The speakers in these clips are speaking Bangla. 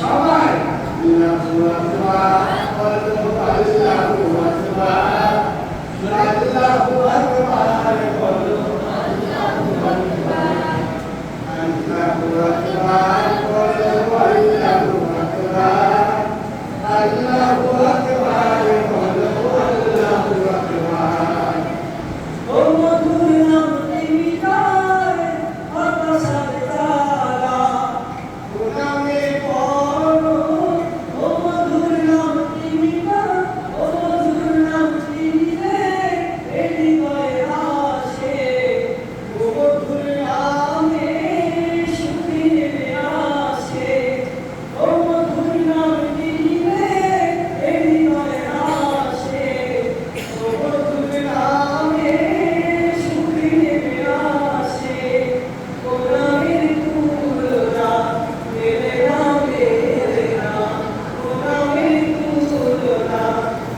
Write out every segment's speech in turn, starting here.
সবাই আল্লাহু আকবার বলো আল্লাহু আকবার আল্লাহু আকবার বলো আল্লাহু আকবার আল্লাহু আকবার বলো আল্লাহু আকবার আল্লাহু আকবার বলো আল্লাহু আকবার ও মধুর নাম নিমিতায় আকাশের তারা গুনাহে পড়ো ও মধুর নাম নিমিতায় ও মধুর নাম নিমিতে হৃদয়ে আসে ও মধুর নামে সুখী নেমে আসে ও মধুর নাম নিমিতে হৃদয়ে আসে ও মধুর নামে সুখী নেমে আসে কোরআনের তুলনা মেলে না মেলে না কোরআনের তুলনা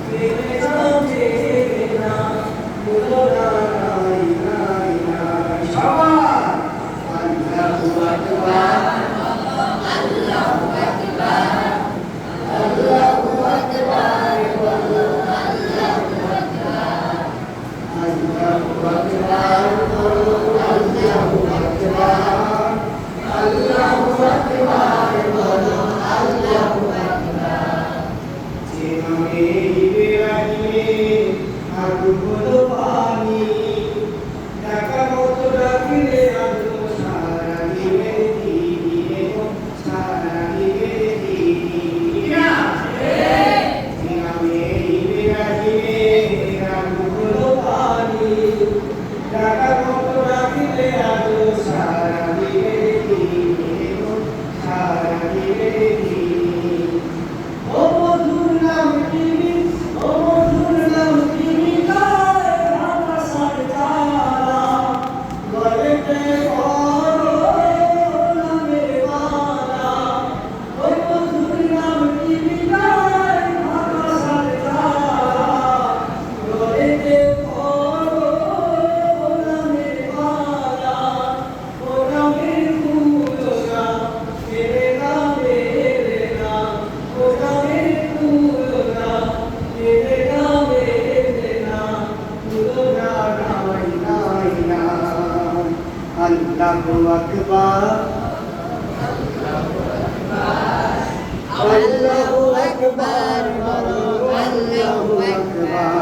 মেলে না মেলে না তুলনা নাই নাই নাই সবাই আল্লাহু আকবার আল্লাহু আকবার আল্লাহু আকবার বলো আল্লাহু আকবার আল্লাহু আকবার বলো আল্লাহু আকবার আল্লাহু আকবার বলো আল্লাহু আকবার যে নামে ইব্রাহিমে আগুন হলো পানি টাকা মতো রাখিলে আগুন সারা দিবে দিবে সারা দিবে দিবে যে নামে ইব্রাহিমে আগুন হলো পানি টাকা মতো রাখিলে আগুন সারা দিবে দিবে সারা দিবে দিবে ও মধুর নাম তুমি ও মধুর নাম তুমি গায় আকাশের তারা গলেতে পড়ো নামের মালা ও মধুর নাম তুমি গায় আকাশের তারা গলেতে পড়ো নামের মালা ও নামের তুলনা মেলে না মেলে না ও নামের তুলনা মেলে না মেলে না তুলনা নাই নাই নাই আল্লাহু আকবার আল্লাহু আকবার বলো আল্লাহু আকবার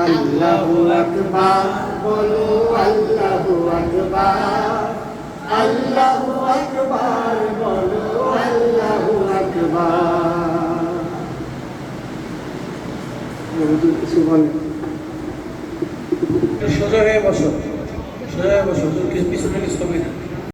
আল্লাহু আকবার বলো আল্লাহু আকবার আল্লাহু আকবার বলো আল্লাহু আকবার কিছু বলে সোজা হয়ে বসো, সোজা হয়ে বসো, তোর পিছনে কিছু হবে না।